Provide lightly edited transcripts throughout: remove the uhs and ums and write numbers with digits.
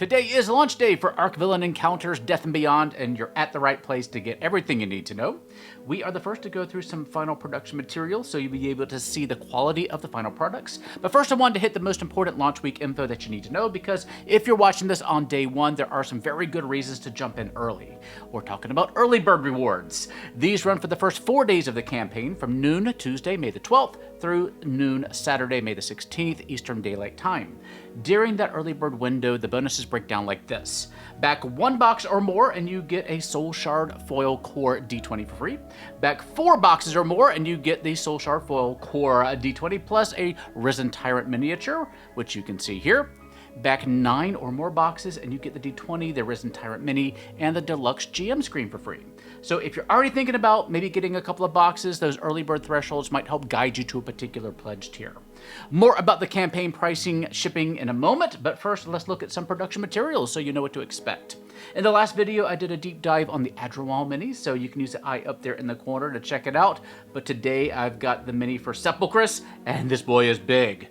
Today is launch day for Archvillain Encounters Death and Beyond, and you're at the right place to get everything you need to know. We are the first to go through some final production material, so you'll be able to see the quality of the final products. But first I wanted to hit the most important launch week info that you need to know, because if you're watching this on day one, there are some very good reasons to jump in early. We're talking about early bird rewards. These run for the first 4 days of the campaign, from noon Tuesday, May the 12th, through noon Saturday, May the 16th, Eastern Daylight Time. During that early bird window, the bonuses break down like this. Back 1 box or more and you get a Soul Shard Foil Core D20 for free. Back 4 boxes or more and you get the Soul Shard Foil Core D20 plus a Risen Tyrant miniature, which you can see here. Back 9 or more boxes and you get the D20, the Risen Tyrant Mini, and the Deluxe GM screen for free. So if you're already thinking about maybe getting a couple of boxes, those early bird thresholds might help guide you to a particular pledge tier. More about the campaign pricing, shipping in a moment, but first let's look at some production materials so you know what to expect. In the last video, I did a deep dive on the Archvillain Mini, so you can use the eye up there in the corner to check it out. But today I've got the Mini for Sepulcrus, and this boy is big.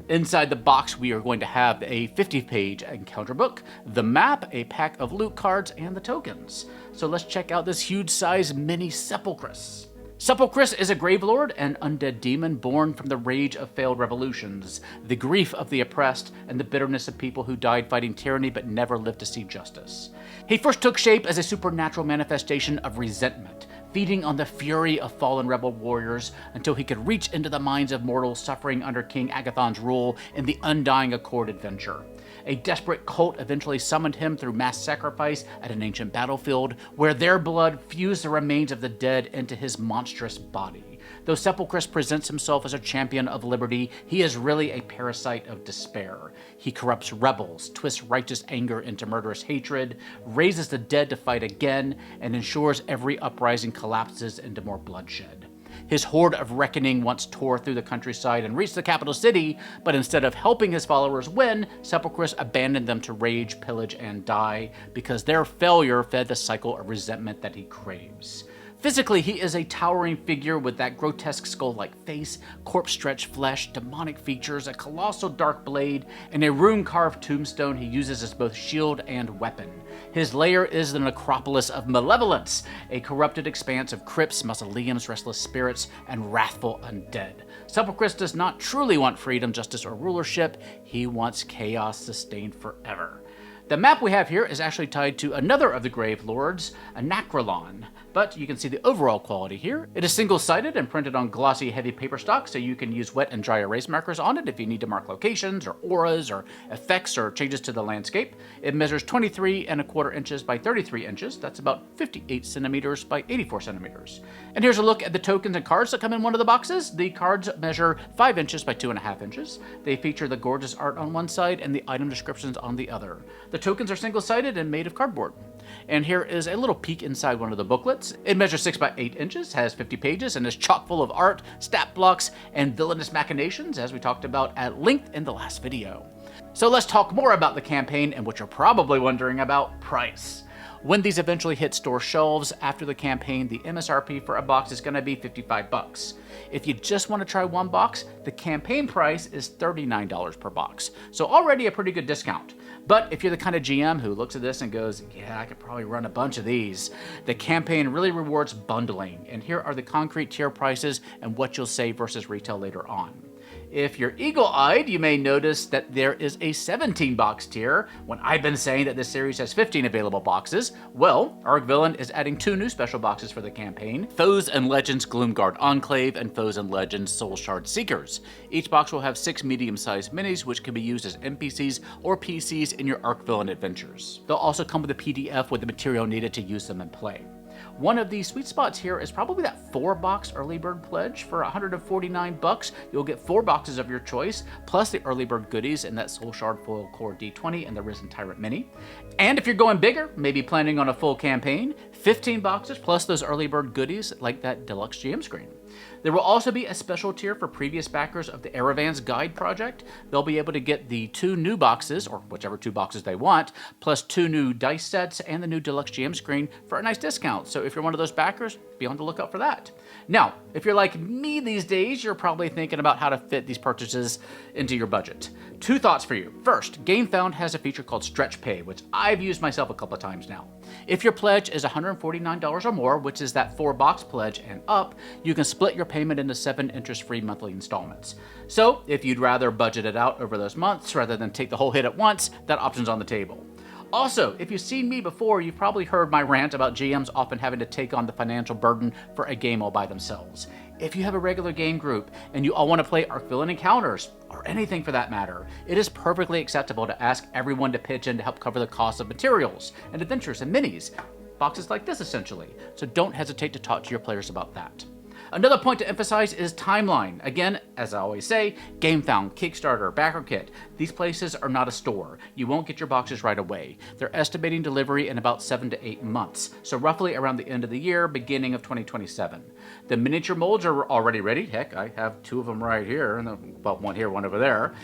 Inside the box, we are going to have a 50-page encounter book, the map, a pack of loot cards, and the tokens. So let's check out this huge-size mini Sepulcrus. Sepulcrus is a Gravelord, an undead demon born from the rage of failed revolutions, the grief of the oppressed, and the bitterness of people who died fighting tyranny but never lived to see justice. He first took shape as a supernatural manifestation of resentment, feeding on the fury of fallen rebel warriors until he could reach into the minds of mortals suffering under King Agathon's rule in the Undying Accord adventure. A desperate cult eventually summoned him through mass sacrifice at an ancient battlefield, where their blood fused the remains of the dead into his monstrous body. Though Sepulcrus presents himself as a champion of liberty, he is really a parasite of despair. He corrupts rebels, twists righteous anger into murderous hatred, raises the dead to fight again, and ensures every uprising collapses into more bloodshed. His horde of reckoning once tore through the countryside and reached the capital city, but instead of helping his followers win, Sepulcrus abandoned them to rage, pillage, and die, because their failure fed the cycle of resentment that he craves. Physically, he is a towering figure with that grotesque skull-like face, corpse-stretched flesh, demonic features, a colossal dark blade, and a rune-carved tombstone he uses as both shield and weapon. His lair is the necropolis of malevolence, a corrupted expanse of crypts, mausoleums, restless spirits, and wrathful undead. Sepulcrus does not truly want freedom, justice, or rulership. He wants chaos sustained forever. The map we have here is actually tied to another of the Grave Lords, Archvillain, but you can see the overall quality here. It is single-sided and printed on glossy, heavy paper stock, so you can use wet and dry erase markers on it if you need to mark locations, or auras, or effects, or changes to the landscape. It measures 23¼ inches by 33 inches. That's about 58 centimeters by 84 centimeters. And here's a look at the tokens and cards that come in one of the boxes. The cards measure 5 inches by 2½ inches. They feature the gorgeous art on one side and the item descriptions on the other. The tokens are single-sided and made of cardboard. And here is a little peek inside one of the booklets. It measures 6 by 8 inches, has 50 pages, and is chock full of art, stat blocks, and villainous machinations, as we talked about at length in the last video. So let's talk more about the campaign and what you're probably wondering about: price. When these eventually hit store shelves after the campaign, the MSRP for a box is going to be $55. If you just want to try 1 box, the campaign price is $39 per box, so already a pretty good discount. But if you're the kind of GM who looks at this and goes, yeah, I could probably run a bunch of these, the campaign really rewards bundling, and here are the concrete tier prices and what you'll save versus retail later on. If you're eagle-eyed, you may notice that there is a 17-box tier, when I've been saying that this series has 15 available boxes. Well, Archvillain is adding 2 new special boxes for the campaign: Foes and Legends Gloomguard Enclave and Foes and Legends Soul Shard Seekers. Each box will have 6 medium-sized minis, which can be used as NPCs or PCs in your Archvillain adventures. They'll also come with a PDF with the material needed to use them in play. One of the sweet spots here is probably that 4-box early bird pledge. For $149, you'll get 4 boxes of your choice, plus the early bird goodies in that Soul Shard Foil Core D20 and the Risen Tyrant Mini. And if you're going bigger, maybe planning on a full campaign, 15 boxes plus those early bird goodies like that Deluxe GM screen. There will also be a special tier for previous backers of the Erevan's Guide project. They'll be able to get the 2 new boxes, or whichever 2 boxes they want, plus 2 new dice sets and the new deluxe GM screen for a nice discount. So if you're one of those backers, be on the lookout for that. Now, if you're like me these days, you're probably thinking about how to fit these purchases into your budget. 2 thoughts for you. First, Gamefound has a feature called Stretch Pay, which I've used myself a couple of times now. If your pledge is $149 or more, which is that 4-box pledge and up, you can split your payment into 7 interest-free monthly installments. So if you'd rather budget it out over those months rather than take the whole hit at once, that option's on the table. Also, if you've seen me before, you've probably heard my rant about GMs often having to take on the financial burden for a game all by themselves. If you have a regular game group and you all want to play Archvillain Encounters, or anything for that matter, it is perfectly acceptable to ask everyone to pitch in to help cover the cost of materials and adventures and minis. Boxes like this, essentially. So don't hesitate to talk to your players about that. Another point to emphasize is timeline. Again, as I always say, Gamefound, Kickstarter, BackerKit, these places are not a store. You won't get your boxes right away. They're estimating delivery in about 7 to 8 months, so roughly around the end of the year, beginning of 2027. The miniature molds are already ready. Heck, I have 2 of them right here, and well, one here, one over there.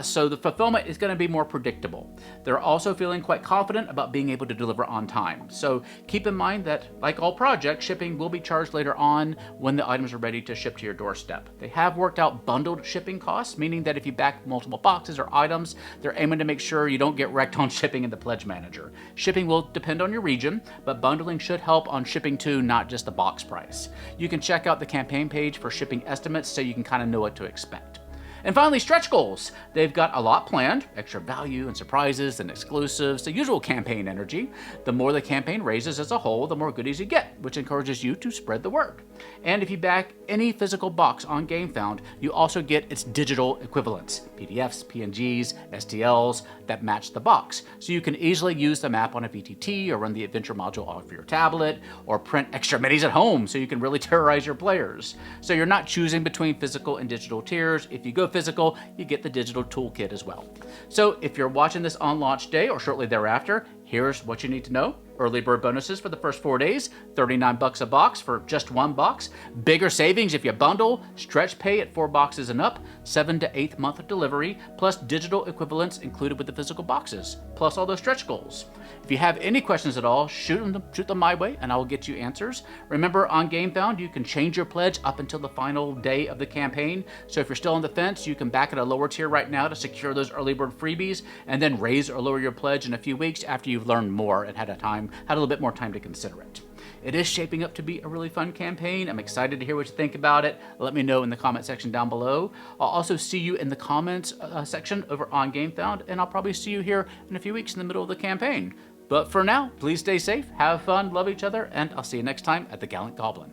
So the fulfillment is going to be more predictable. They're also feeling quite confident about being able to deliver on time. So keep in mind that, like all projects, shipping will be charged later on when the items are ready to ship to your doorstep. They have worked out bundled shipping costs, meaning that if you back multiple boxes or items, they're aiming to make sure you don't get wrecked on shipping in the Pledge Manager. Shipping will depend on your region, but bundling should help on shipping too, not just the box price. You can check out the campaign page for shipping estimates so you can kind of know what to expect. And finally, stretch goals. They've got a lot planned, extra value and surprises and exclusives, the usual campaign energy. The more the campaign raises as a whole, the more goodies you get, which encourages you to spread the word. And if you back any physical box on Gamefound, you also get its digital equivalents, PDFs, PNGs, STLs that match the box. So you can easily use the map on a VTT or run the adventure module off your tablet or print extra minis at home so you can really terrorize your players. So you're not choosing between physical and digital tiers. If you go physical, you get the digital toolkit as well. So if you're watching this on launch day or shortly thereafter, here's what you need to know. Early bird bonuses for the first 4 days, $39 a box for just 1 box. Bigger savings if you bundle, stretch pay at 4 boxes and up, 7 to 8 month delivery, plus digital equivalents included with the physical boxes, plus all those stretch goals. If you have any questions at all, shoot them my way and I will get you answers. Remember, on Gamefound, you can change your pledge up until the final day of the campaign. So if you're still on the fence, you can back at a lower tier right now to secure those early bird freebies and then raise or lower your pledge in a few weeks after you've learned more and had a little bit more time to consider it. It is shaping up to be a really fun campaign. I'm excited to hear what you think about it. Let me know in the comment section down below. I'll also see you in the comments section over on Gamefound, and I'll probably see you here in a few weeks in the middle of the campaign. But for now, please stay safe, have fun, love each other, and I'll see you next time at the Gallant Goblin.